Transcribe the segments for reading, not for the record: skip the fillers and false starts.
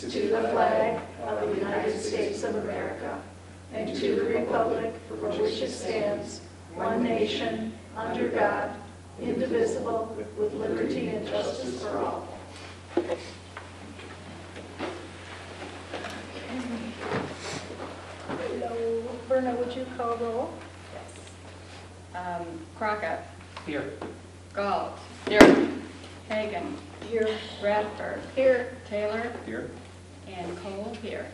to the flag of the United States of America and to the republic for which it stands, one nation, under God, indivisible, with liberty and justice for all. Hello, Berna, would you call roll? Yes. Crockett. Here. Galt. Here. Hagan. Here. Radford. Here. Taylor. Here. And Cole here.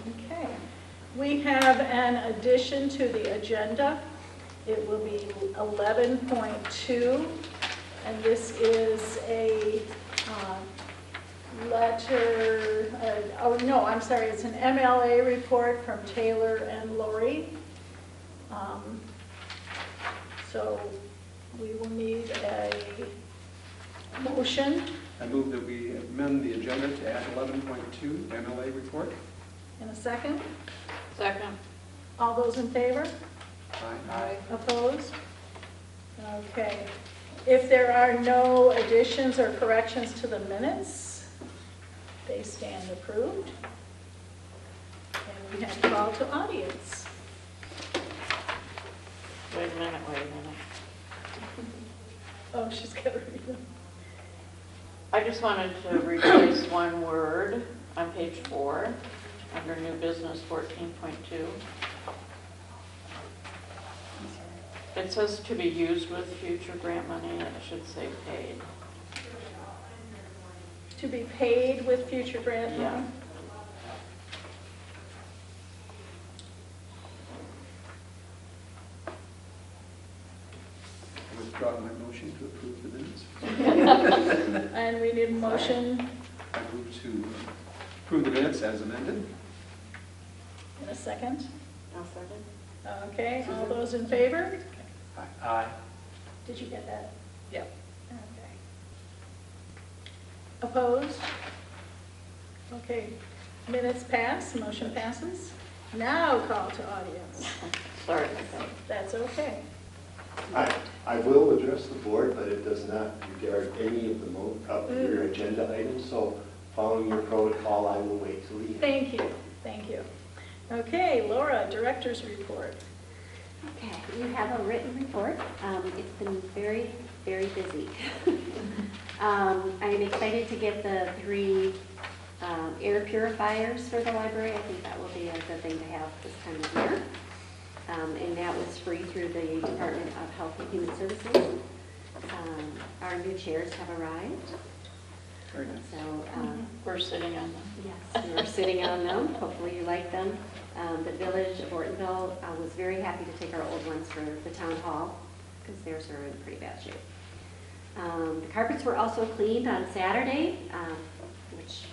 Okay. We have an addition to the agenda. It will be 11.2, and this is a letter, it's an MLA report from Taylor and Lori. So we will need a motion. I move that we amend the agenda to add 11.2 MLA report. In a second. Second. All those in favor? Aye. Opposed? Okay. If there are no additions or corrections to the minutes, they stand approved. And we have call to audience. Wait a minute. Oh, she's got to read them. I just wanted to replace one word on page 4 under new business 14.2. It says to be used with future grant money, and it should say paid. To be paid with future grant money? Yeah. I withdraw my motion to approve the minutes. And we need a motion I move to approve the minutes as amended. in a second. I'll second. Okay, all those in favor? Aye. Did you get that? Yep. Okay. Opposed? Okay, minutes pass, motion passes. Now call to audience. Sorry. That's okay. I will address the board, but it does not regard any of the your agenda items, so following your protocol, I will wait till the end. Thank you, thank you. Okay, Laura, director's report. Okay, you have a written report. It's been very, very busy. I'm excited to get the 3 air purifiers for the library. I think that will be a good thing to have this time of year. And that was free through the Department of Health and Human Services. Our new chairs have arrived. Very nice. So We're sitting on them. yes, we were sitting on them. Hopefully you like them. The Village of Ortonville was very happy to take our old ones for the town hall because theirs are in pretty bad shape. The carpets were also cleaned on Saturday, which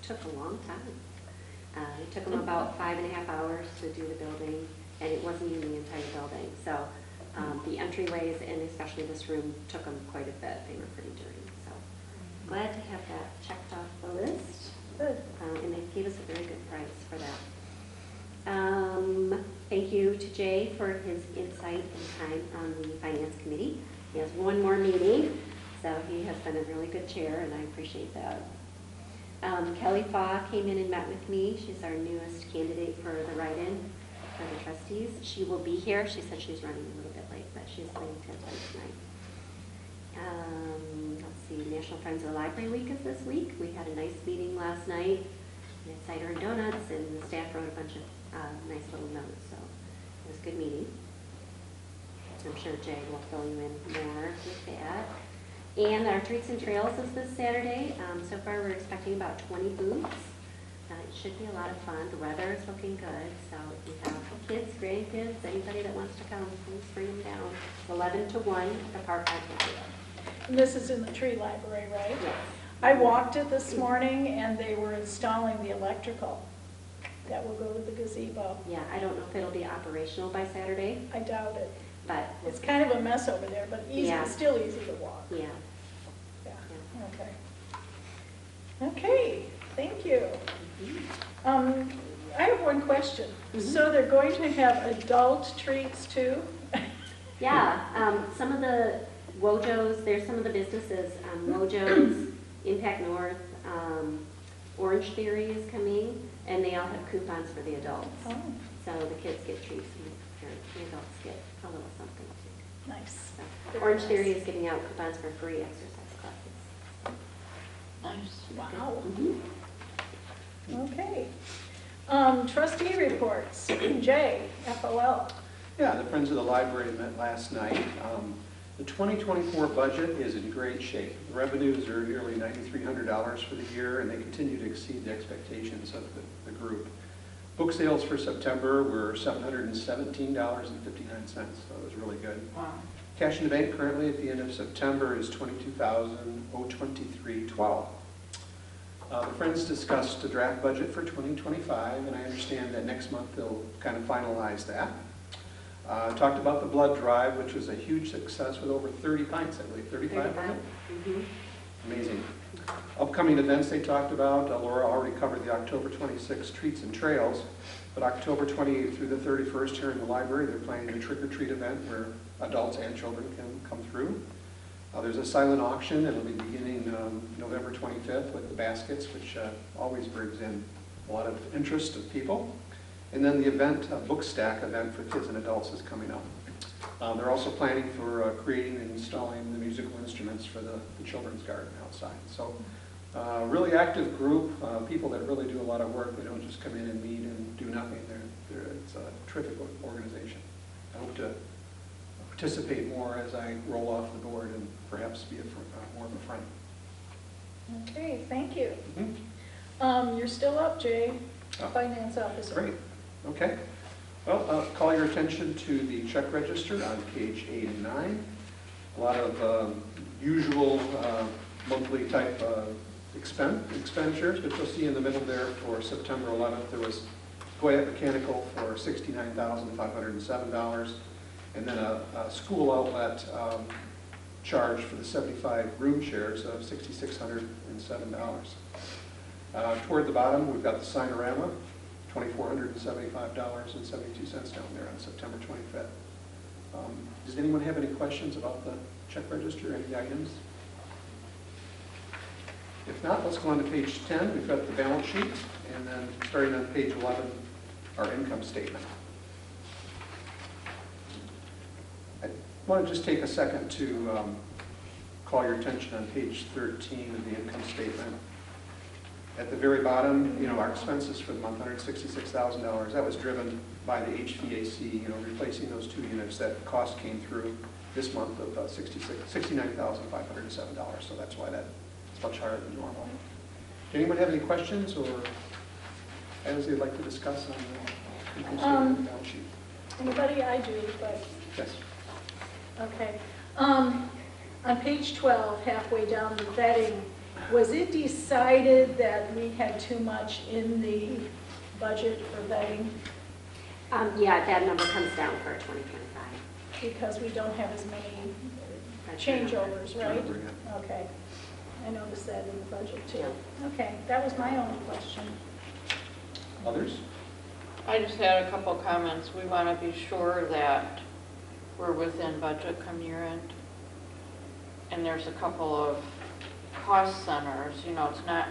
took a long time. It took them about 5.5 hours to do the building, and it wasn't even the entire building. So the entryways and especially this room took them quite a bit. They were pretty dirty. So glad to have that checked off the list. Good. And they gave us a very good price for that. Thank you to Jay for his insight and time on the Finance Committee. He has one more meeting, so he has been a really good chair, and I appreciate that. Kelly Faw came in and met with me. She's our newest candidate for the write-in for the trustees. She will be here. She said she's running a little bit late, but she's planning to attend tonight. Let's see, National Friends of the Library Week is this week. We had a nice meeting last night. We had cider and donuts, and the staff wrote a bunch of nice little notes, so it was a good meeting. I'm sure Jay will fill you in more with that. And our Treats and Trails is this Saturday. So far we're expecting about 20 booths. It should be a lot of fun. The weather is looking good, so if you have kids, grandkids, anybody that wants to come, please bring them down. 11 to 1 at the park. And this is in the tree library, right? Yes. I walked it this morning, and they were installing the electrical that will go to the gazebo. Yeah, I don't know if it'll be operational by Saturday, I doubt it. but It's kind of a mess over there, but easy, Yeah. still easy to walk. yeah. Yeah, okay. Okay, thank you. I have one question. So they're going to have adult treats too? Yeah, some of the Wojos, there's some of the businesses, Wojos, Impact North, Orange Theory is coming, and they all have coupons for the adults. Oh, So the kids get treats and the adults get a little something too. nice. So Very Orange nice. Theory is giving out coupons for free exercise classes. Nice. Wow. Mhm. Okay. Trustee reports. Jay, FOL. Yeah, the Friends of the Library met last night. The 2024 budget is in great shape. The revenues are nearly $9,300 for the year, and they continue to exceed the expectations of the group. Book sales for September were $717.59, so it was really good. Wow. Cash in the bank currently at the end of September is $22,023.12. The Friends discussed a draft budget for 2025, and I understand that next month they'll kind of finalize that. Talked about the blood drive, which was a huge success with over 30 pints, I believe, 35 of them? Mhm. Amazing. Upcoming events they talked about, Laura already covered the October 26th Treats and Trails, but October 28th through the 31st here in the library, they're planning a trick-or-treat event where adults and children can come through. There's a silent auction, and it'll be beginning November 25th with the baskets, which always brings in a lot of interest of people. And then the event, book stack event for kids and adults is coming up. They're also planning for creating and installing the musical instruments for the children's garden outside. So really active group, people that really do a lot of work. They don't just come in and meet and do nothing. It's a terrific organization. I hope to participate more as I roll off the board and perhaps be more of a friend. Okay, thank you. Mhm. You're still up, Jay, Oh. Finance Officer. Great, okay. Well, call your attention to the check register on page 8 and 9. A lot of usual monthly type expenditures, but you'll see in the middle there for September 11th, there was Goya Mechanical for $69,507, and then a school outlet charge for the 75 room chairs of $6,607. Toward the bottom, we've got the Signorama, $2,475.72 down there on September 25th. Does anyone have any questions about the check register, any items? If not, let's go on to page 10. We've got the balance sheet, and then starting on page 11, our income statement. I want to just take a second to call your attention on page 13 of the income statement. At the very bottom, our expenses for the month, $166,000, that was driven by the HVAC, replacing those 2 units. That cost came through this month of $69,507, so that's why that's much higher than normal. Does anyone have any questions or items they'd like to discuss on the income statement and balance sheet? Anybody? I do, but, Yes. okay. On page 12, halfway down the vetting, was it decided that we had too much in the budget for vetting Yeah, that number comes down for 2025. because we don't have as many changeovers, right? Okay. I noticed that in the budget too. Okay, that was my only question. Others? I just had a couple comments. We want to be sure that we're within budget come year end. And there's a couple of cost centers, it's not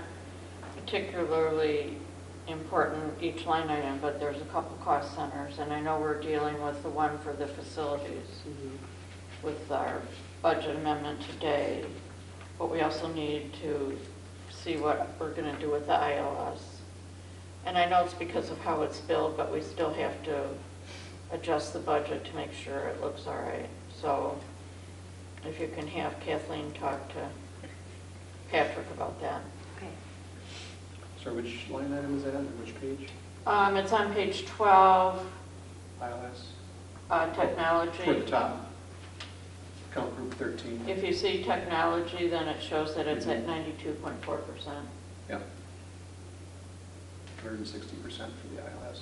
particularly important each line item, but there's a couple cost centers. And I know we're dealing with the one for the facilities with our budget amendment today. But we also need to see what we're going to do with the ILS. And I know it's because of how it's billed, but we still have to adjust the budget to make sure it looks all right. So if you can have Kathleen talk to Patrick about that. Okay. So which line item is that on, which page? It's on page 12, ILS? technology. Toward the top. Account group 13. If you see technology, then it shows that it's at 92.4%. Yep. 160% for the ILS.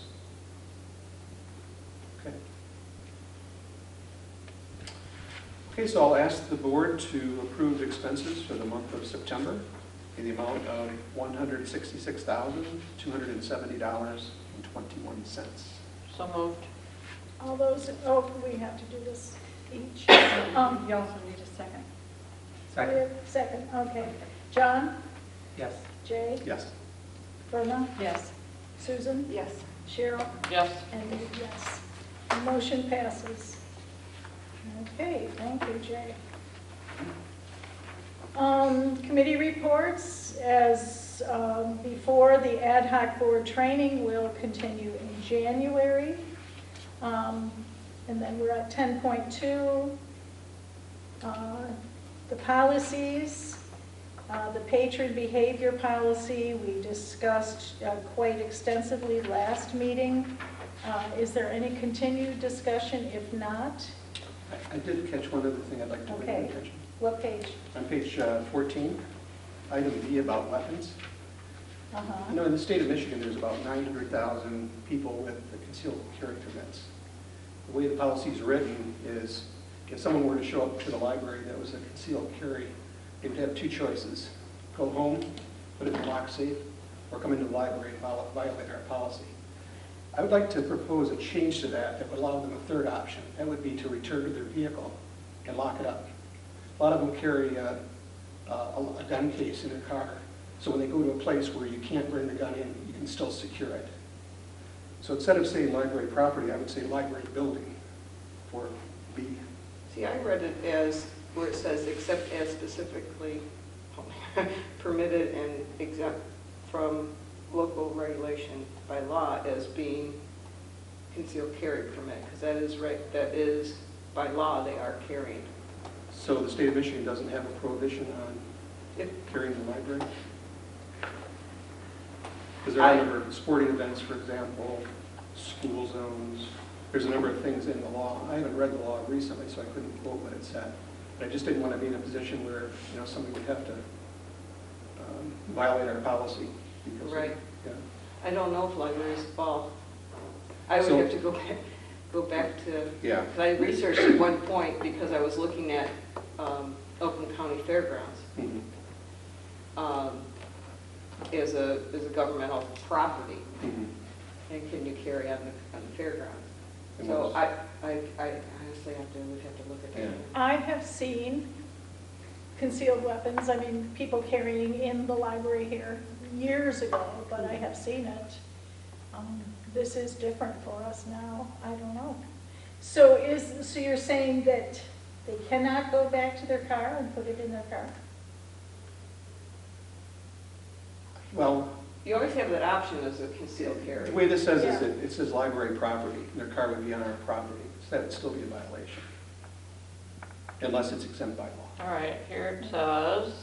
Okay. Okay, so I'll ask the board to approve expenses for the month of September in the amount of $166,270.21. So moved. All those, we have to do this each. You also need a second. Second, okay. John? Yes. Jay? Yes. Verna? Yes. Susan? Yes. Cheryl? Yes. And me, yes. The motion passes. Okay, thank you, Jay. Committee reports, as before, the ad hoc board training will continue in January. And then we're at 10.2. The policies, the patron behavior policy, we discussed quite extensively last meeting. Is there any continued discussion? If not, I did catch one other thing I'd like to bring to Okay. your attention. what page? On page 14, item B about weapons. Uh-huh. I know in the state of Michigan, there's about 900,000 people with concealed carry permits. The way the policy is written is, if someone were to show up to the library that was a concealed carry, they would have two choices: go home, put it in a lock safe, or come into the library and violate our policy. I would like to propose a change to that would allow them a third option. That would be to return to their vehicle and lock it up. A lot of them carry a gun case in their car, so when they go to a place where you can't bring the gun in, you can still secure it. So instead of saying library property, I would say library building for B. See, I read it as where it says except as specifically permitted and exempt from local regulation by law as being concealed carry permit, because that is right, that is by law they are carrying. So the state of Michigan doesn't have a prohibition on If, carrying in the library? Because there are a number of sporting events, for example, school zones. There's a number of things in the law. I haven't read the law recently, so I couldn't quote what it said. But I just didn't want to be in a position where, somebody would have to violate our policy. Because Right. Yeah. I don't know if libraries fall. I would So- have to go back to, Yeah. because I researched at one point because I was looking at Oakland County Fairgrounds Mhm. as a governmental property, Mhm. and can you carry on the fairgrounds? And So what's- I honestly would have to look at that. Yeah. I have seen concealed weapons, I mean, people carrying in the library here years ago, but I have seen it. This is different for us now, I don't know. So you're saying that they cannot go back to their car and put it in their car? Well, You always have that option as a concealed carry. the way this says is Yeah. that it says library property, and their car would be on our property, so that would still be a violation, unless it's exempt by law. All right, here it says,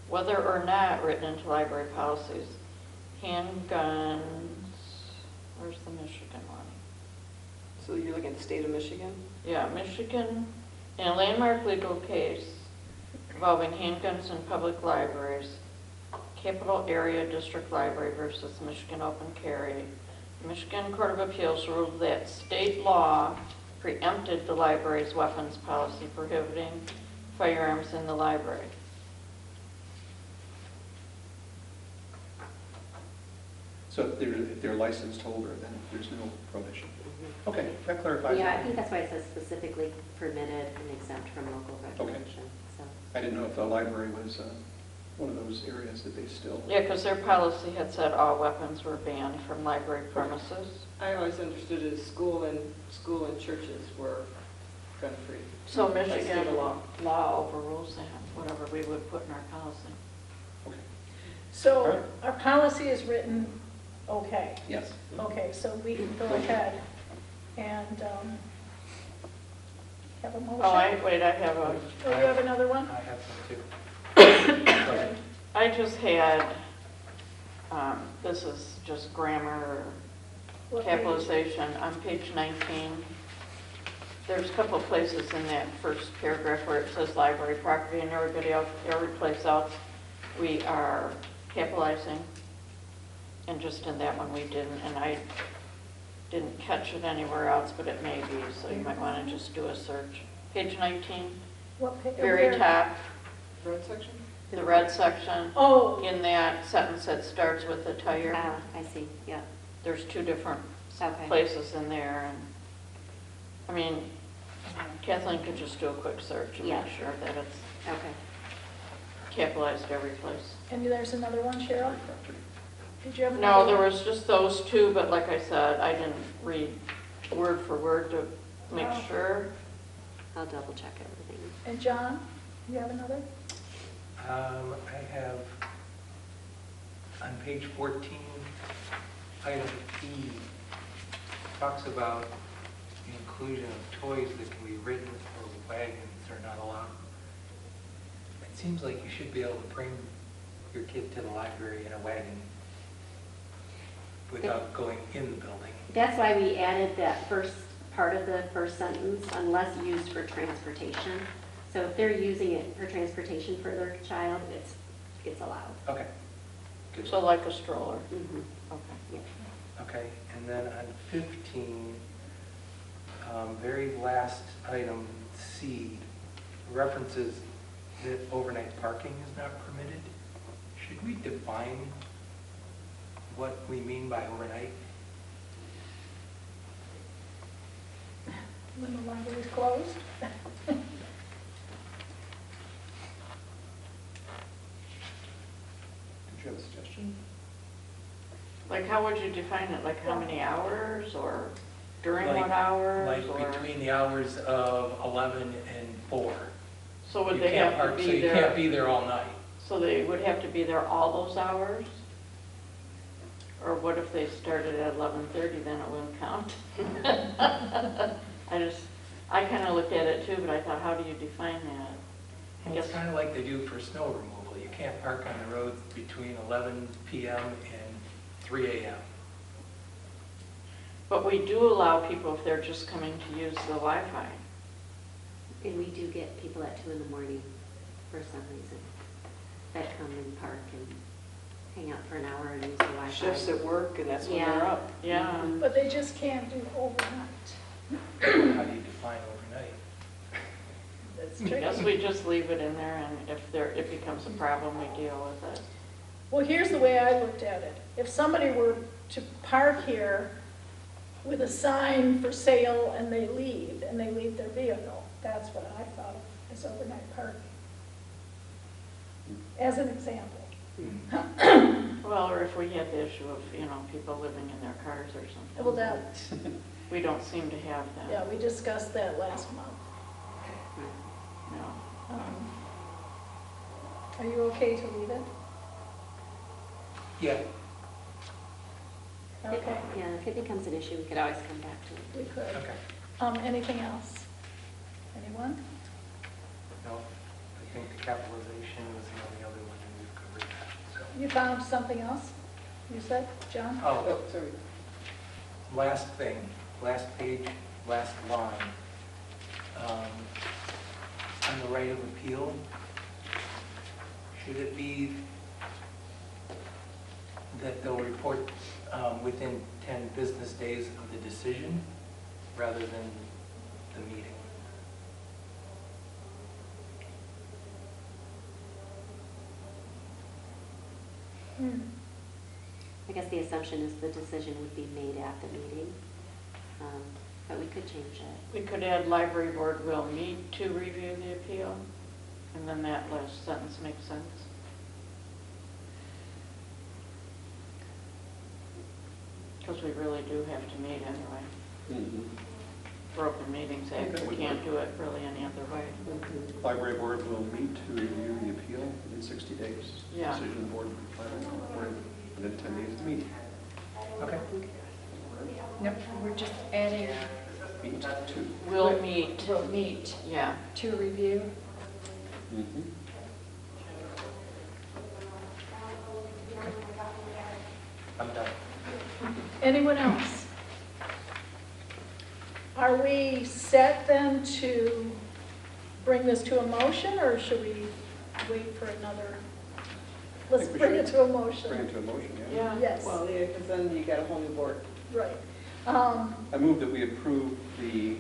whether or not written into library policies, handguns, where's the Michigan one? So you're looking at the state of Michigan? Yeah, Michigan, in a landmark legal case involving handguns in public libraries, Capital Area District Library versus Michigan Open Carry, the Michigan Court of Appeals ruled that state law preempted the library's weapons policy prohibiting firearms in the library. So if they're a licensed holder, then there's no prohibition. Okay, that clarifies Yeah, I it. think that's why it says specifically permitted and exempt from local regulation, so. I didn't know if the library was one of those areas that they still... Yeah, because their policy had said all weapons were banned from library premises. I always understood it as school and churches were gun-free. So By Michigan state law. law overrules that, whatever we would put in our policy. Okay. So our policy is written, okay. Yes. Okay, so we can go ahead and have a motion. Oh, I have a, Oh, you have another one? I have some too. Okay. I just had, this is just grammar What page? capitalization on page 19. There's a couple places in that first paragraph where it says library property, and everybody else, every place else, we are capitalizing. And just in that one we didn't, and I didn't catch it anywhere else, but it may be, so you might want to just do a search. Page 19, What page? very Where? top, Road section? the red section, Oh, in that sentence that starts with the tire. Ah, I see, yeah, There's two different okay. places in there, and, I mean, Kathleen could just do a quick search and Yeah. make sure that it's Okay. capitalized every place. And there's another one, Cheryl? Did you have No, another there one? was just those two, but like I said, I didn't read word for word to make Oh. sure. I'll double check everything. And John, you have another? I have on page 14, item E, talks about the inclusion of toys that can be ridden or wagons are not allowed. It seems like you should be able to bring your kid to the library in a wagon without going in the building. That's why we added that first part of the first sentence, unless used for transportation. So if they're using it for transportation for their child, it's allowed. Okay. Good. So like a stroller. Mhm. Okay. Yeah. Okay, and then on 15, very last item, C, references that overnight parking is not permitted. Should we define what we mean by overnight? When the library's closed? Did you have a suggestion? Like how would you define it? Like how many hours or during Like- what hours? Like or- between the hours of 11 and 4. So would You they can't have to park- So be you can't there? be there all night. So they would have to be there all those hours? Or what if they started at 11:30, then it wouldn't count? I kind of looked at it too, but I thought, how do you define that? I Well, it's guess, kind of like they do for snow removal. You can't park on the roads between 11 p.m. and 3 a.m. but we do allow people if they're just coming to use the Wi-Fi. And we do get people at 2 in the morning for some reason that come and park and hang out for an hour and use the Wi-Fi. Shifts at work, and that's when Yeah. they're up. Yeah. Mhm. But they just can't do overnight. How do you define overnight? That's I guess tricky. we just leave it in there, and if it becomes a problem, we deal with it. Well, here's the way I looked at it. If somebody were to park here with a sign for sale and they leave their vehicle, that's what I thought of as overnight parking. As an example. Well, or if we had the issue of, people living in their cars or something. Well, that, We don't seem to have that. yeah, we discussed that last month. No. Are you okay to leave it? Yeah. Okay, Yeah, if it becomes an issue, we could always come back to it. we could. Okay. Anything else? Anyone? No, I think the capitalization was the only other one, and we've covered that. So. You found something else? You said, John? Oh, Oh, sorry. last thing, last page, last line. On the right of appeal, should it be that they'll report within 10 business days of the decision rather than the meeting? Hmm. I guess the assumption is the decision would be made at the meeting, but we could change that. We could add library board will meet to review the appeal, and then that last sentence makes sense. Because we really do have to meet anyway. Mhm. For Open Meetings Act, Okay. we can't do it really any other way. Library board will meet to review the appeal within 60 days. Yeah. Decision of the board will be final within 10 days of the meeting. Okay. Yep, we're just adding Meet to. Will meet, will meet yeah. to review. Mhm. I'm done. Anyone else? Are we set then to bring this to a motion, or should we wait for another? Let's think we bring it should to a Bring motion. it to a motion, yeah. Yeah. Yes, Well, yeah, because then you got a whole new board. right. I move that we approve the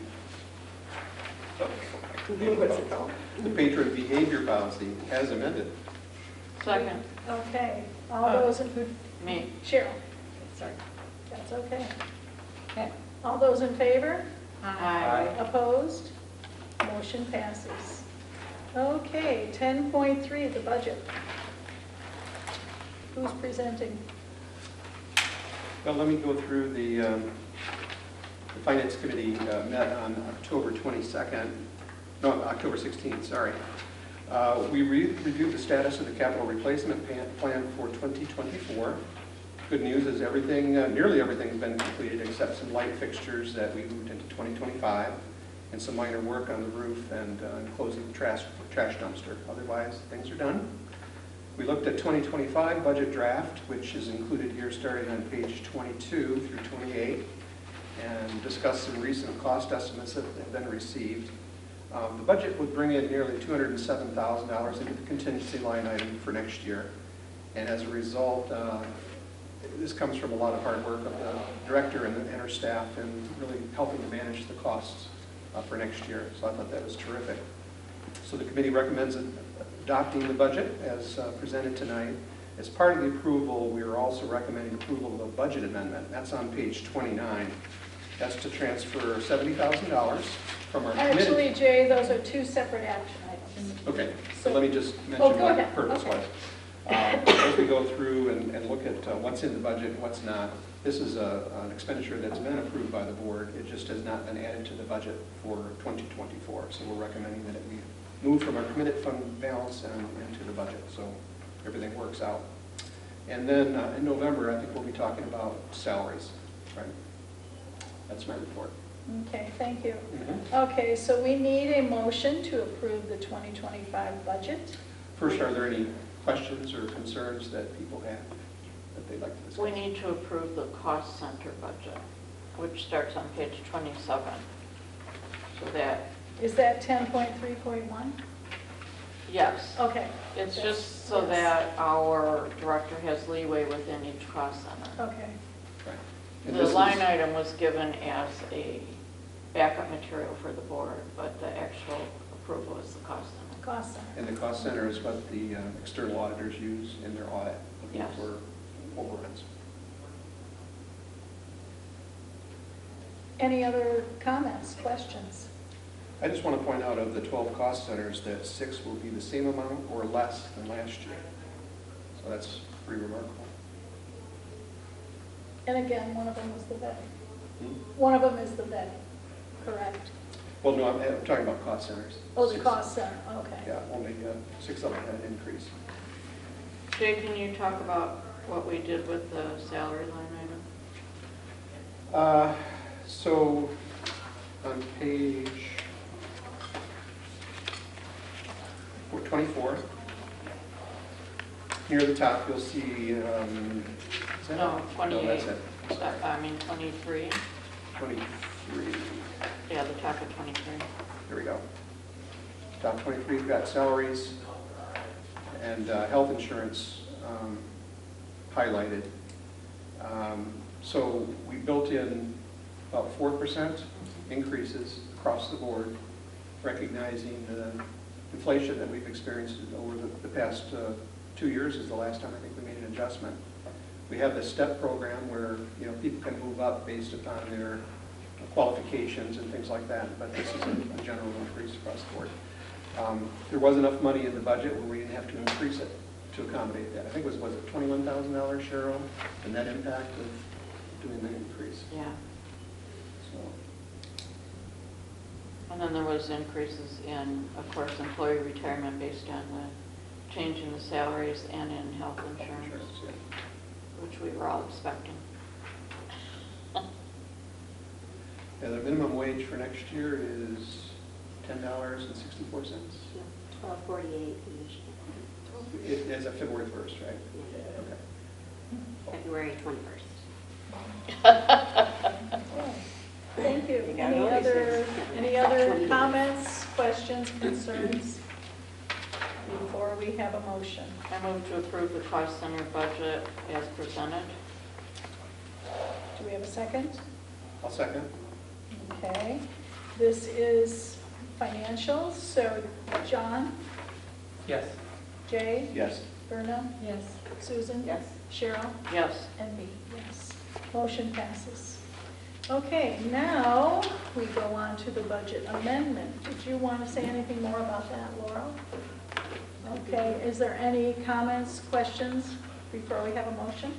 What's it called? the patron behavior policy as amended. Second, Okay, all those in, me. Cheryl, sorry, that's okay. Okay, all those in favor? Aye. Opposed? Motion passes. Okay, 10.3, the budget. Who's presenting? Well, let me go through the Finance Committee met on October 22nd, no, October 16th, sorry. We reviewed the status of the capital replacement plan for 2024. Good news is everything, nearly everything's been completed except some light fixtures that we moved into 2025 and some minor work on the roof and closing the trash dumpster. Otherwise, things are done. We looked at 2025 budget draft, which is included here starting on page 22 through 28, and discussed some recent cost estimates that have been received. The budget would bring in nearly $207,000 into the contingency line item for next year. And as a result, this comes from a lot of hard work of the director and her staff in really helping to manage the costs for next year. So I thought that was terrific. So the committee recommends adopting the budget as presented tonight. As part of the approval, we are also recommending approval of a budget amendment. That's on page 29. That's to transfer $70,000 from our committee. Actually, Jay, those are two separate action items. Okay, so let me just mention Oh, go what the ahead. purpose Okay. was. As we go through and look at what's in the budget and what's not, this is an expenditure that's been approved by the board. It just has not been added to the budget for 2024. So we're recommending that we move from our committed fund balance and into the budget, so everything works out. And then in November, I think we'll be talking about salaries, right? That's my report. Okay, thank you. Mhm. Okay, so we need a motion to approve the 2025 budget. First, are there any questions or concerns that people have that they'd like to discuss? We need to approve the cost center budget, which starts on page 27. So that, Is that 10.3.1? yes. Okay. It's That's- just so yes. that our director has leeway within each cost center. Okay, Right. And The this line is- item was given as a backup material for the board, but the actual approval is the cost center. cost center. And the cost center is what the external auditors use in their audit, looking Yes. for overruns. Any other comments, questions? I just want to point out of the 12 cost centers that 6 will be the same amount or less than last year. So that's pretty remarkable. And again, one of them was the vetting. Hmm? One of them is the vetting, correct? Well, no, I'm talking about cost centers. Oh, the 6. cost center, okay. Yeah, only 6 of them had an increase. Jay, can you talk about what we did with the salary line item? So on page 24, near the top, you'll see, is that No, it? 28. No, that's it. Sorry. I mean, 23. 23. Yeah, the top of 23. Here we go. Top 23, we've got salaries and health insurance highlighted. So we built in about 4% increases across the board, recognizing the inflation that we've experienced over the past 2 years is the last time I think we made an adjustment. We have the STEP program where, people can move up based upon their qualifications and things like that, but this is a general increase across the board. There was enough money in the budget where we didn't have to increase it to accommodate that. I think was it $21,000, Cheryl, the net impact of doing the increase. Yeah. So, And then there was increases in, of course, employee retirement based on the change in the salaries and in health insurance, yeah. which we were all expecting. Yeah, the minimum wage for next year is $10.64. $12.48 each, As of February 1st, right? Okay. February 21st. Thank you. You got Any all these other, things. any other comments, questions, concerns before we have a motion? I move to approve the cost center budget as presented. Do we have a second? I'll second. Okay. This is financials, so John, Yes. Jay, Yes. Verna, Yes. Susan? Yes. Cheryl? Yes. And me, yes. Motion passes. Okay, now we go on to the budget amendment. Did you want to say anything more about that, Laurel? Okay, is there any comments, questions before we have a motion?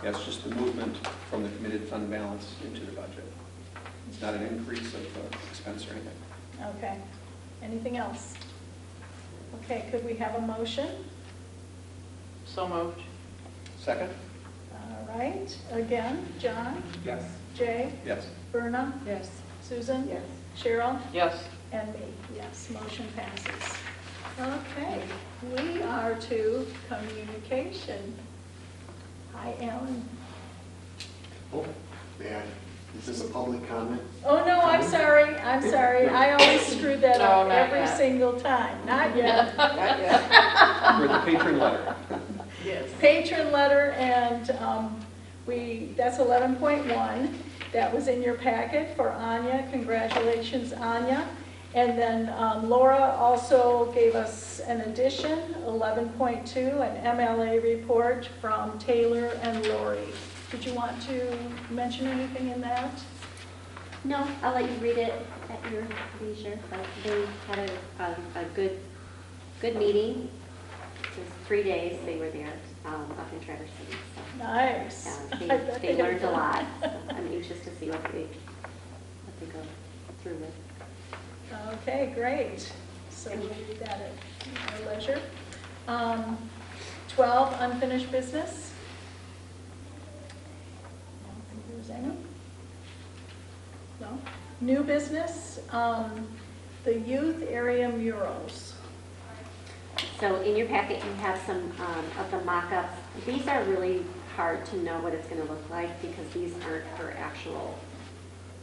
Yeah, it's just the movement from the committed fund balance into the budget. It's not an increase of expense or anything. Okay, anything else? Okay, could we have a motion? So moved. Second? All right, again, John, Yes. Jay, Yes. Berna, Yes. Susan? Yes. Cheryl? Yes. And me, yes, motion passes. Okay, we are to communication. Hi, Alan. Oh, man, is this a public comment? Oh, no, I'm sorry, I always screw that No, up not every yet. single time, not yet. Not yet. With the patron letter. Yes. Patron letter, and that's 11.1. That was in your packet for Anya. Congratulations, Anya. And then Laura also gave us an addition, 11.2, an MLA report from Taylor and Lori. Did you want to mention anything in that? No, I'll let you read it at your leisure, but they had a good meeting. It was 3 days they were there up in Traverse City. So, Nice. I bet they had learned a fun. lot. So I'm anxious to see what they go through with. Okay, great. So we'll read that at our leisure. 12, unfinished business. I don't think there's any. No. New business, the youth area murals. So in your packet, you have some of the mock-ups. These are really hard to know what it's going to look like because these aren't her actual,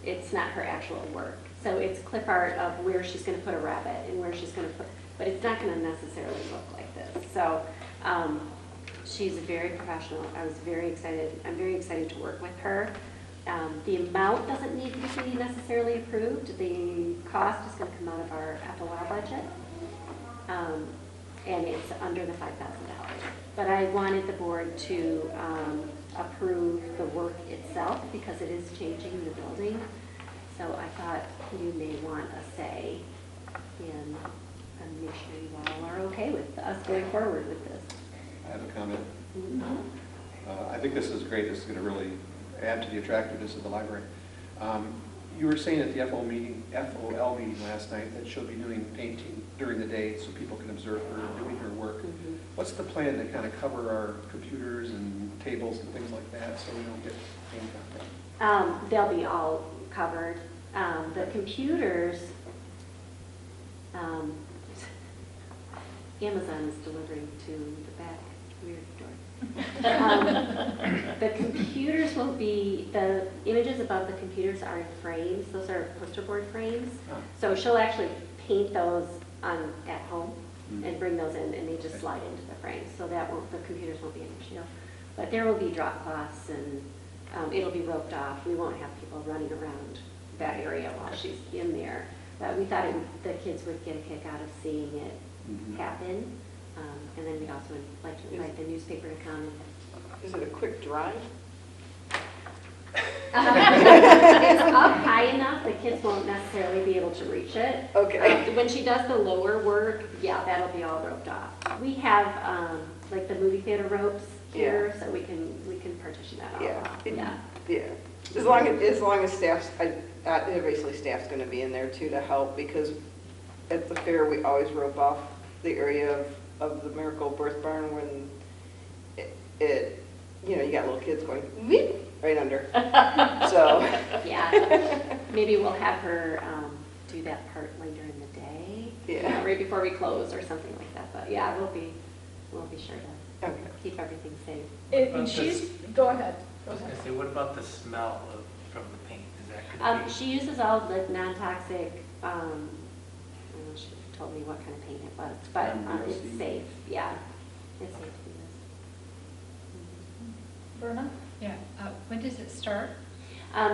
it's not her actual work. So it's clip art of where she's going to put a rabbit and where she's going to put, but it's not going to necessarily look like this. So she's very professional. I was very excited. I'm very excited to work with her. The amount doesn't need to be necessarily approved. The cost is going to come out of our FOL budget. And it's under the $5,000. But I wanted the board to approve the work itself because it is changing the building. So I thought you may want a say in and make sure you all are okay with us going forward with this. I have a comment. Mm-hmm. I think this is great. This is going to really add to the attractiveness of the library. You were saying at the FOL meeting last night that she'll be doing painting during the day so people can observe her doing her work. Mm-hmm. What's the plan to kind of cover our computers and tables and things like that so we don't get paint on them? They'll be all covered. The computers, Amazon is delivering to the back weird door. The computers will be, the images above the computers are in frames. Those are poster board frames. Oh. So she'll actually paint those at home Mm. and bring those in, and they just slide into the frames. So that won't, the computers won't be an issue. But there will be drop cloths, and it'll be roped off. We won't have people running around that area while she's in there. But we thought the kids would get a kick out of seeing it Mhm. happen. And then we'd also like to invite the newspaper to come. Is it a quick drive? It's up high enough, the kids won't necessarily be able to reach it. Okay. When she does the lower work, yeah, that'll be all roped off. We have like the movie theater ropes here, so we can partition that all Yeah. off. It- Yeah. Yeah, as long as staff's, basically staff's gonna be in there too to help, because at the fair, we always rope off the area of the Miracle Birth Barn when you got little kids going, "Weep," right under. So. Yeah, maybe we'll have her do that part later in the day. Yeah. Right before we close or something like that, but yeah, we'll be sure to Okay. keep everything safe. And she's, go ahead. I was going to say, what about the smell from the paint? Is that going to be? She uses all the non-toxic, she told me what kind of paint it was, but it's VOC. safe, yeah. It's safe to use. Berna? Yeah, when does it start?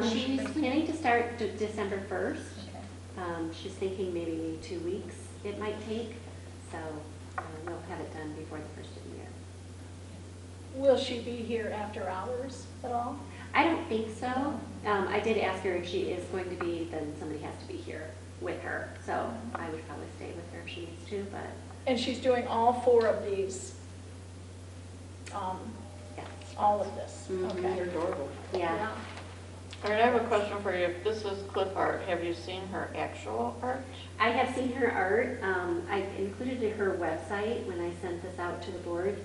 She's planning to start December 1st. Okay. She's thinking maybe 2 weeks it might take, so we'll have it done before the first of the year. Will she be here after hours at all? I don't think so. I did ask her if she is going to be, then somebody has to be here with her. So I would probably stay with her if she needs to, but And she's doing all 4 of these, yes. all of this? Mhm. Okay. They're adorable. Yeah. All right, I have a question for you. If this is clip art, have you seen her actual art? I have seen her art. I included her website when I sent this out to the board.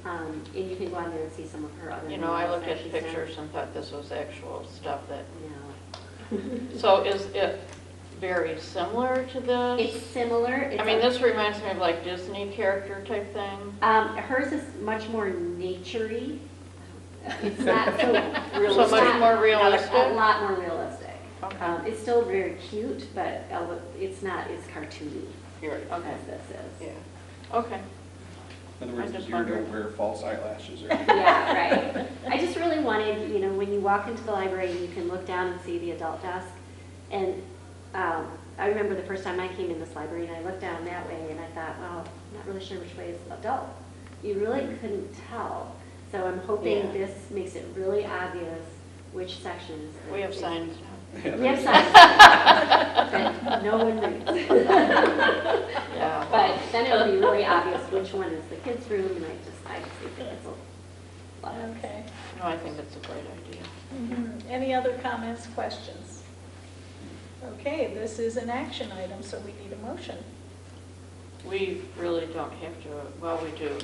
And you can go on there and see some of her other You know, I murals looked that at she's done. pictures and thought this was actual stuff that, No. so is it very similar to this? It's similar. I mean, this reminds me of like Disney character type thing. Hers is much more nature-y. It's not so realistic. So much more realistic? A lot more realistic. Okay. It's still very cute, but it's not as cartoony You're right, okay. as this is. Yeah. Okay. In other I words, the just deer don't wondered. wear false eyelashes or. Yeah, right. I just really wanted, when you walk into the library, you can look down and see the adult desk. And I remember the first time I came in this library and I looked down that way and I thought, well, I'm not really sure which way is adult. You really couldn't tell. So I'm hoping Yeah. this makes it really obvious which sections. We have signs. We have signs that no one reads. Yeah. But then it would be really obvious which one is the kids' room, and I just think it's a lot. Okay. No, I think it's a great idea. Any other comments, questions? Okay, this is an action item, so we need a motion. We really don't have to, well, we do.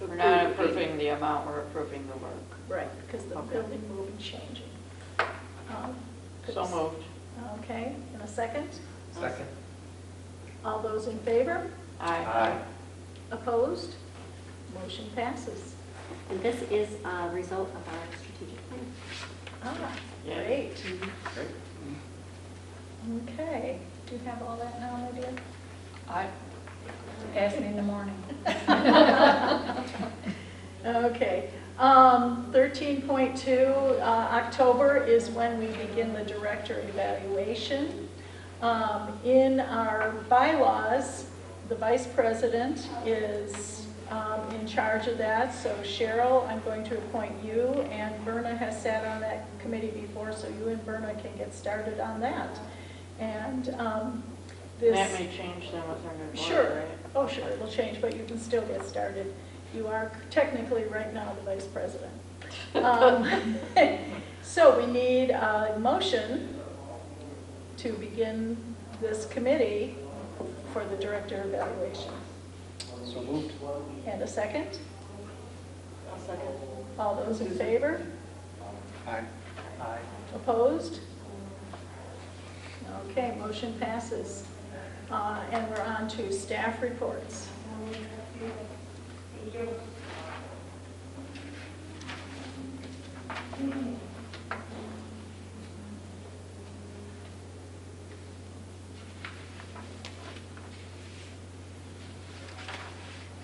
We're not approving the amount, we're approving the work. Right, because the Okay. building will be changing. So moved. Okay, in a second? Second? All those in favor? Aye. Opposed? Motion passes. And this is a result of our strategic plan. Ah, Yeah. great. Great. Okay, do you have all that now, Lydia? Ask me in the morning. Okay. 13.2, October is when we begin the director evaluation. In our bylaws, the vice president is in charge of that. So Cheryl, I'm going to appoint you, and Berna has sat on that committee before, so you and Berna can get started on that. And this... That may change then with our new board, Sure. right? Oh, sure, it'll change, but you can still get started. You are technically right now the vice president. So we need a motion to begin this committee for the director evaluation. So moved. And a second? I'll second. All those in favor? Aye. Aye. Opposed? Okay, motion passes. And we're on to staff reports.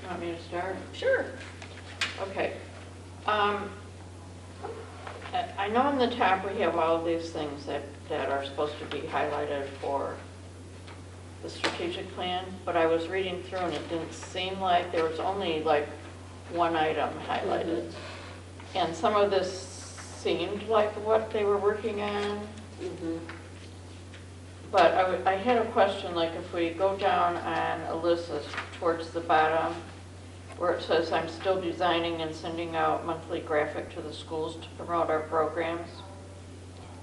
You want me to start? Sure. Okay. I know on the top we have all of these things that are supposed to be highlighted for the strategic plan, but I was reading through and it didn't seem like there was only like one item highlighted. And some of this seemed like what they were working on. But I had a question, like if we go down on Alyssa's towards the bottom, where it says, I'm still designing and sending out monthly graphic to the schools to promote our programs.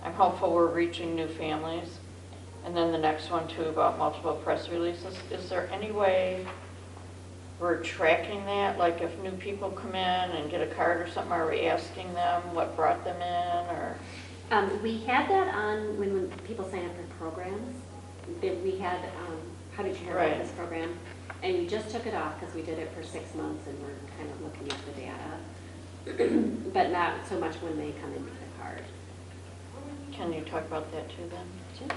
I'm hopeful we're reaching new families. And then the next one too about multiple press releases. Is there any way we're tracking that? Like if new people come in and get a card or something, are we asking them what brought them in or? We had that on when people sign up for programs. We had, how did you hear about this program? And we just took it off because we did it for 6 months and we're kind of looking at the data. But not so much when they come in with a card. Can you talk about that too then? Sure.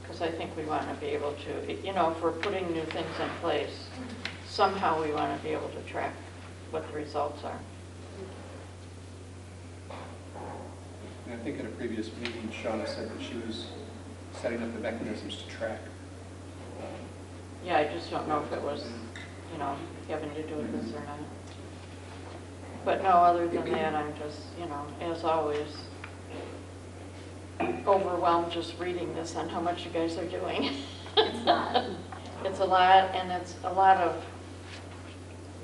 Because I think we want to be able to, if we're putting new things in place, somehow we want to be able to track what the results are. And I think at a previous meeting, Shauna said that she was setting up the mechanisms to track. Yeah, I just don't know if it was, you know, having to do with this or not. But no, other than that, I'm just, you know, as always, overwhelmed just reading this on how much you guys are doing. It's a lot. It's a lot, and it's a lot of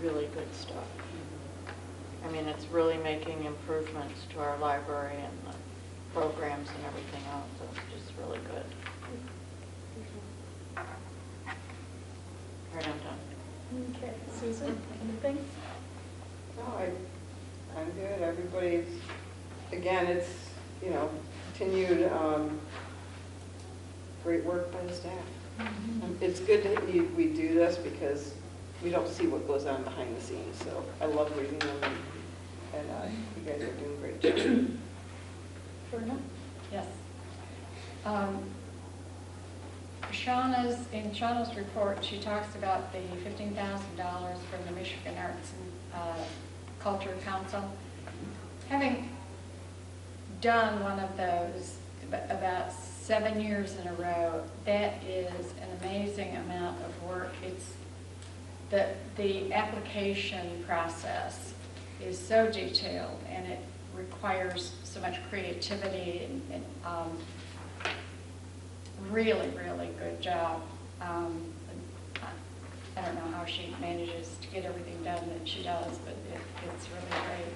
really good stuff. I mean, it's really making improvements to our library and the programs and everything else. It's just really good. All right, I'm done. Okay, Susan, anything? No, I'm good. Everybody's, again, it's, you know, continued great work by the staff. It's good that we do this because we don't see what goes on behind the scenes. So I love reading them, and you guys are doing a great job. Verna? Yes. In Shauna's report, she talks about the $15,000 from the Michigan Arts and Culture Council. Having done one of those about 7 years in a row, that is an amazing amount of work. It's the application process is so detailed, and it requires so much creativity and really, really good job. I don't know how she manages to get everything done that she does, but it's really great.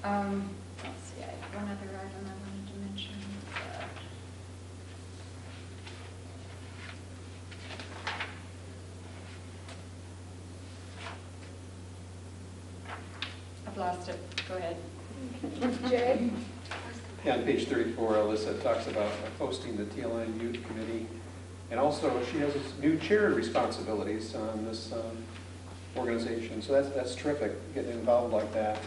Let's see, I have one other item I wanted to mention. I've lost it. Go ahead. Jay? Yeah, on page 34, Alyssa talks about hosting the TLN Youth Committee. And also, she has new chair responsibilities on this organization. So that's terrific, getting involved like that.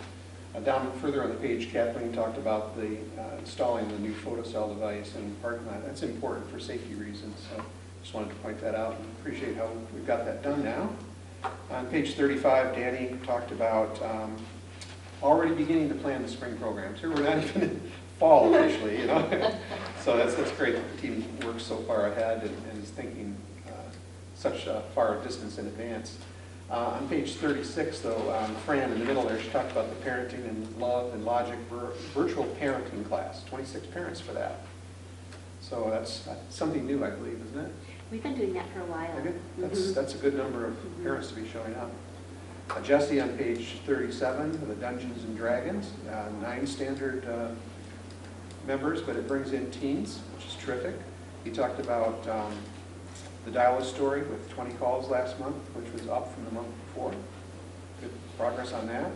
Down further on the page, Kathleen talked about the installing the new photocell device in the parking lot. That's important for safety reasons. So just wanted to point that out and appreciate how we've got that done now. On page 35, Danny talked about already beginning to plan the spring programs. Here we're not even in fall officially, you know. So that's great that the team works so far ahead and is thinking such a far distance in advance. On page 36, though, Fran in the middle there, she talked about the Parenting and Love and Logic virtual parenting class. 26 parents for that. So that's something new, I believe, isn't it? We've been doing that for a while. That's a good number of parents to be showing up. Jesse on page 37, the Dungeons and Dragons, 9 standard members, but it brings in teens, which is terrific. He talked about the Dial-A story with 20 calls last month, which was up from the month before. Good progress on that.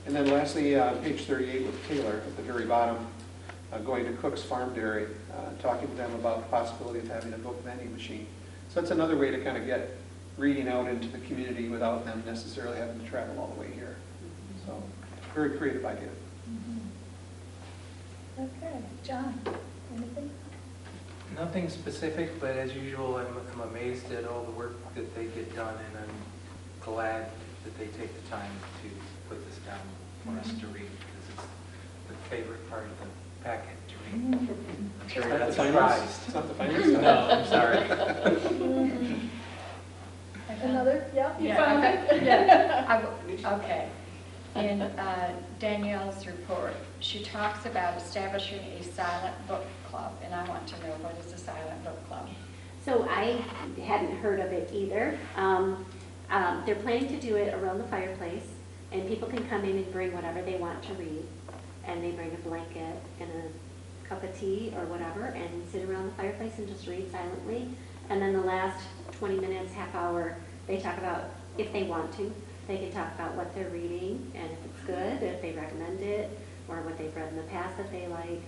And then lastly, page 38 with Taylor at the very bottom, going to Cook's Farm Dairy, talking to them about the possibility of having a book vending machine. So that's another way to kind of get reading out into the community without them necessarily having to travel all the way here. So very creative idea. Okay, John, anything? Nothing specific, but as usual, I'm amazed at all the work that they get done, and I'm glad that they take the time to put this down for us to read, because it's the favorite part of the packet to read. I'm very surprised. It's not the finance No, guy. I'm sorry. Another? Yeah, you Yeah, found okay. it? Yeah, okay. In Danielle's report, she talks about establishing a silent book club, and I want to know, what is a silent book club? So I hadn't heard of it either. They're planning to do it around the fireplace, and people can come in and bring whatever they want to read. And they bring a blanket and a cup of tea or whatever, and sit around the fireplace and just read silently. And then the last 20 minutes, half hour, they talk about, if they want to, they can talk about what they're reading, and if it's good, if they recommend it, or what they've read in the past that they like.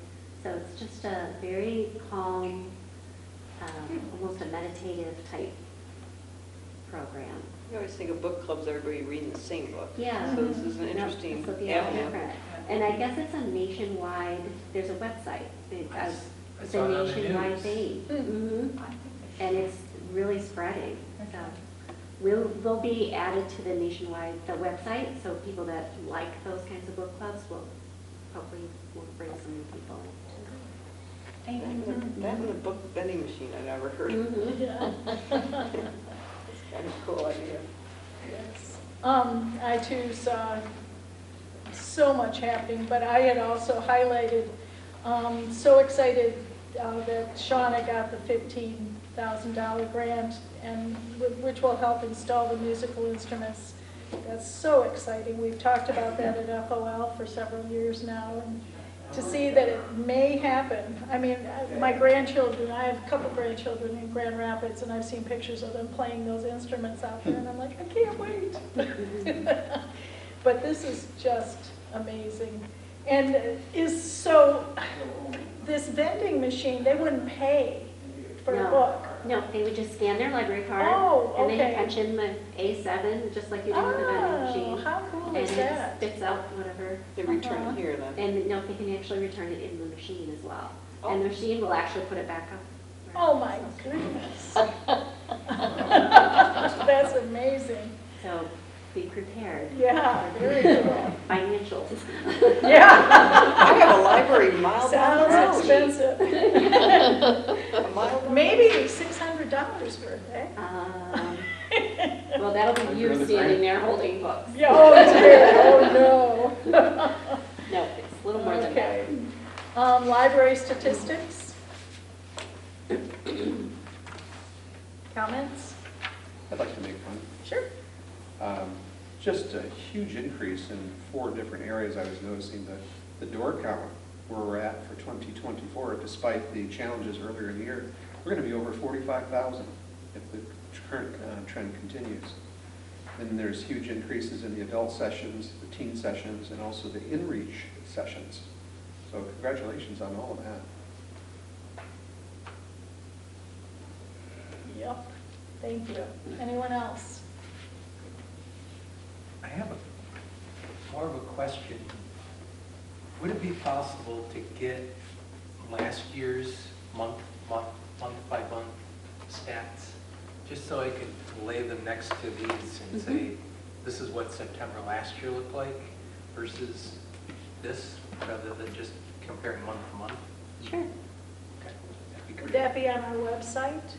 So it's just a very calm, almost a meditative type program. I always think of book clubs, everybody reading the same book. Yeah. So this is an No, interesting this will be all avenue. different. And I guess it's a nationwide, there's a website. I It's saw a it on the nationwide news. thing. Mm. And it's really spreading. So they'll be added to the nationwide, the website, so people that like those kinds of book clubs will hopefully bring some new people. That and the book vending machine I never heard of. Mhm. Yeah. It's kind of a cool idea. Yes. I too saw so much happening, but I had also highlighted, so excited that Shauna got the $15,000 grant, and which will help install the musical instruments. That's so exciting. We've talked about that at FOL for several years now, and to see that it may happen. I mean, my grandchildren, I have a couple grandchildren in Grand Rapids, and I've seen pictures of them playing those instruments out there, and I'm like, I can't wait. But this is just amazing. And is so, this vending machine, they wouldn't pay for a No. book. No, they would just scan their library card. Oh, And they okay. punch in the A7, just like you do with the vending Oh, machine. how cool And is it that? spits out whatever. They return it here then. And no, they can actually return it in the machine as well. Oh. And the machine will actually put it back up. Oh, my goodness. That's amazing. So be prepared. Yeah, very cool. Financials. Yeah, I have a library miles down the road. sounds expensive. A mile down the Maybe $600 worth, eh? Well, that'll be you Under the standing grant. there holding books. Yeah, oh dear, oh No, it's a little no. more than that. Okay. Library statistics? Comments? I'd like to make one. Sure. Just a huge increase in 4 different areas. I was noticing the door count where we're at for 2024, despite the challenges earlier in the year. We're going to be over 45,000 if the current trend continues. Then there's huge increases in the adult sessions, the teen sessions, and also the in-reach sessions. So congratulations on all of that. Yep, thank you. Anyone else? I have more of a question. Would it be possible to get last year's month by month stats? Just so I could lay them next to these and say, this is what September last year looked like versus this, rather than just comparing month to month? Sure. Okay, that'd be Would great. that be on our website?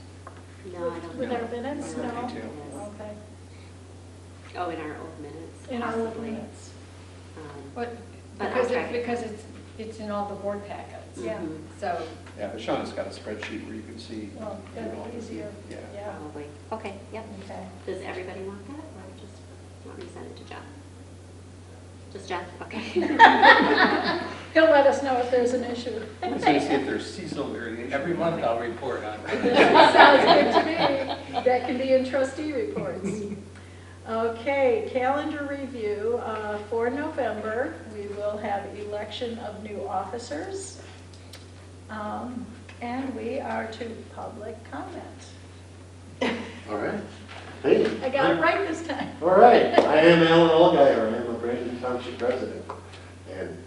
No, I don't With know. our minutes? More No? detail. Okay. Oh, in our old minutes. In our old possibly. minutes. But But because okay. it's in all the board packets. Yeah. Mhm. So, Yeah, but Shauna's got a spreadsheet where you can see. Well, that'd be easier. Yeah. Yeah, Probably. Okay, yep. okay. Does everybody want that, or just want me to send it to John? Just John? Okay. He'll let us know if there's an issue. I was going to see if there's seasonal variation. Every month I'll report on it. Sounds good to me. That can be in trustee reports. Okay, calendar review for November. We will have election of new officers. And we are to public comment. All right. Hey. I got it right this time. All right. I am Alan Allgaier. I am a Brandon Township resident. And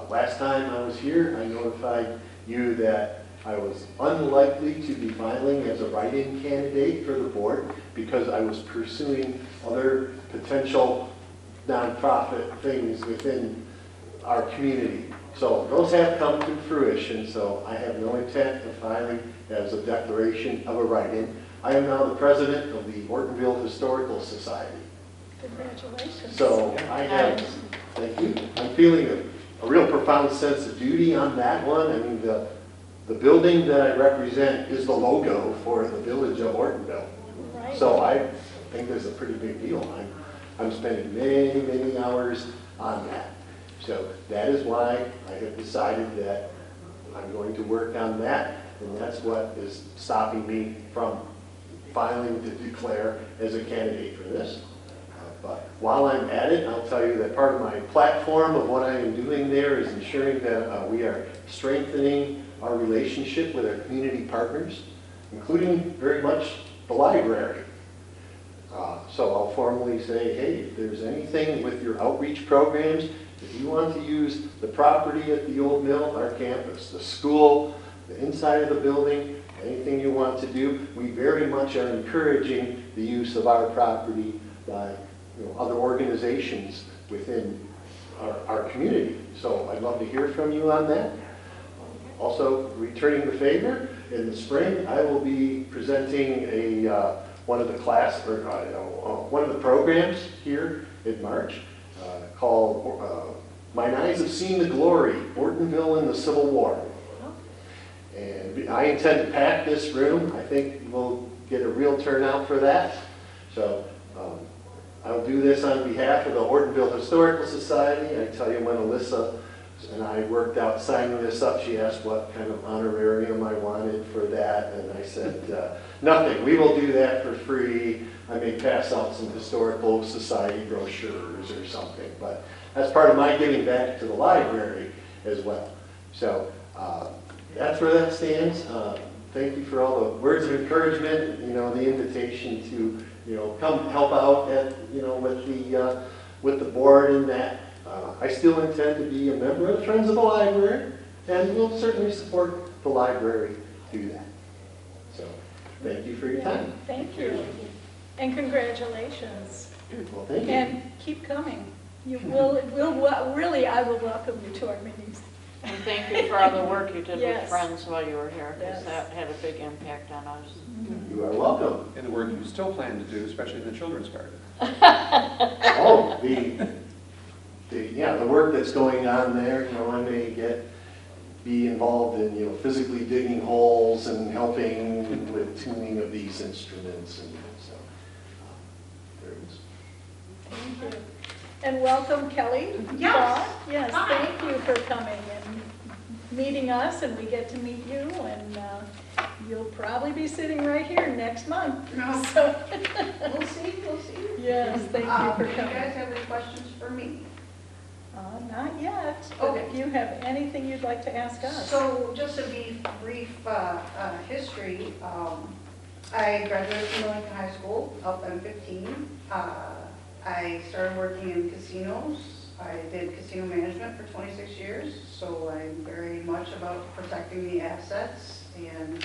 last time I was here, I notified you that I was unlikely to be filing as a write-in candidate for the board because I was pursuing other potential nonprofit things within our community. So those have come to fruition, so I have no intent of filing as a declaration of a write-in. I am now the president of the Ortonville Historical Society. Congratulations. So I have, thank you, I'm feeling a real profound sense of duty on that one. I mean, the building that I represent is the logo for the village of Ortonville. Right. So I think that's a pretty big deal. I'm spending many, many hours on that. So that is why I have decided that I'm going to work on that, and that's what is stopping me from filing to declare as a candidate for this. But while I'm at it, I'll tell you that part of my platform of what I am doing there is ensuring that we are strengthening our relationship with our community partners, including very much the library. So I'll formally say, hey, if there's anything with your outreach programs, if you want to use the property at the old mill, our campus, the school, the inside of the building, anything you want to do, we very much are encouraging the use of our property by other organizations within our community. So I'd love to hear from you on that. Also, returning the favor, in the spring, I will be presenting a one of the one of the programs here in March called "Mine Eyes Have Seen the Glory: Ortonville in the Civil War." And I intend to pack this room. I think we'll get a real turnout for that. So I'll do this on behalf of the Ortonville Historical Society. I tell you, when Alyssa and I worked out signing this up, she asked what kind of honorarium I wanted for that, and I said, nothing. We will do that for free. I may pass out some historical society brochures or something, but that's part of my giving back to the library as well. So that's where that stands. Thank you for all the words of encouragement, the invitation to, come help out at, with the board and that. I still intend to be a member of the Friends of the Library, and will certainly support the library through that. So, thank you for your time. Thank you. And congratulations. Well, thank you. And keep coming. You will, really, I will welcome you to our meetings. And thank you for all the work you did Yes. with Friends while you were here, Yes. because that had a big impact on us. You are welcome. And the work you still plan to do, especially in the children's garden. Oh, the work that's going on there, I may be involved in, physically digging holes and helping with tuning of these instruments, and so there it is. Thank you. And welcome, Kelly. Yes. Yes, thank you for coming and meeting us, and we get to meet you, and you'll probably be sitting right here next month. No. So, We'll see. yes, thank you for Do you coming. guys have any questions for me? Not yet, but if Okay. you have anything you'd like to ask us. So just a brief history. I graduated from Millington High School up in 15. I started working in casinos. I did casino management for 26 years, so I'm very much about protecting the assets and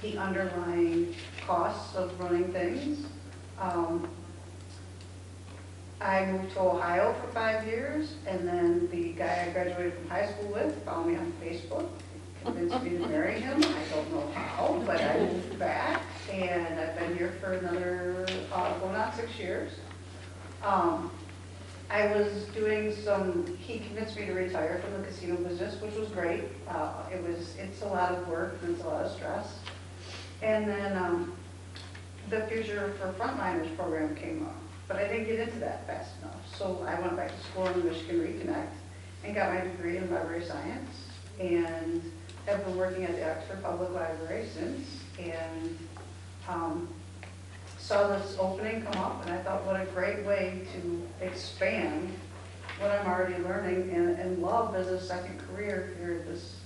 the underlying costs of running things. I moved to Ohio for 5 years, and then the guy I graduated from high school with found me on Facebook, convinced me to marry him. I don't know how, but I moved back, and I've been here for another, going on 6 years. I was doing he convinced me to retire from the casino business, which was great. It's a lot of work and it's a lot of stress. And then the Future for Frontliners program came up, but I didn't get into that fast enough. So I went back to school in Michigan Reconnect and got my degree in library science, and have been working at the Oxford Public Library since, and saw this opening come up, and I thought, what a great way to expand what I'm already learning and love as a second career here at this,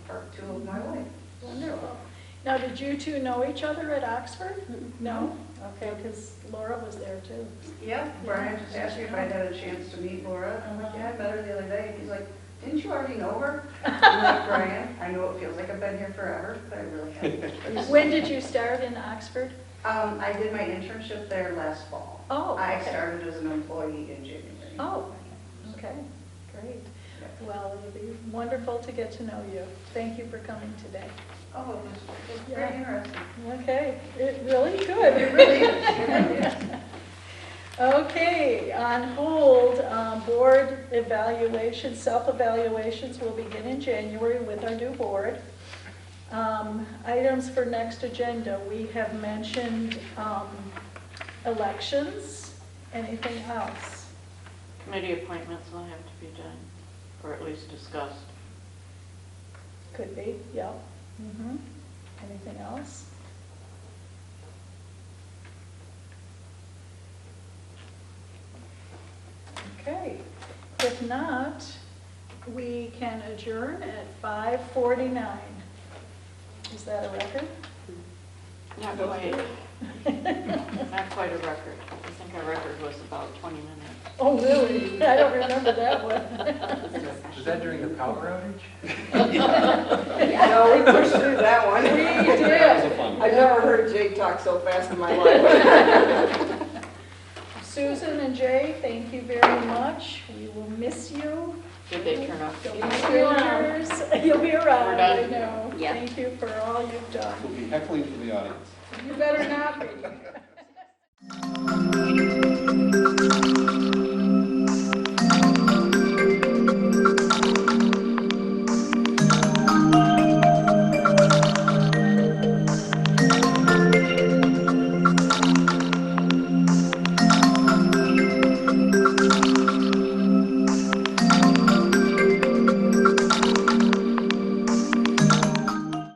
part 2 of my life. Wonderful. Now, did you two know each other at Oxford? No? Okay, because Laura was there too. Yeah, Brian just asked me if I'd had a chance to meet Laura. I'm like, yeah, I met her the other day. And he's like, didn't you already know her? I'm like, Brian, I know it feels like I've been here forever, but I really haven't. When did you start in Oxford? I did my internship there last fall. Oh, I okay. started as an employee in January. Oh, okay, great. Well, it'll be wonderful to get to know you. Thank you for coming today. Oh, it was very interesting. Okay, really good. It really is. It really is. Okay, on hold, board evaluation, self-evaluations will begin in January with our new board. Items for next agenda, we have mentioned elections. Anything else? Committee appointments will have to be done, or at least discussed. Could be, yeah. Anything else? Okay, if not, we can adjourn at 5:49. Is that a record? Not quite. Not quite a record. I think our record was about 20 minutes. Oh, really? I don't remember that one. Was that during the power outage? No, we pushed through that one. We That did. was a fun one. I've never heard Jay talk so fast in my life. Susan and Jay, thank you very much. We will miss you. Did they turn off? Don't be strangers. You'll be around, We're I done. know. Yeah. Thank you for all you've done. We'll be heckling from the audience. You better not be. Aye.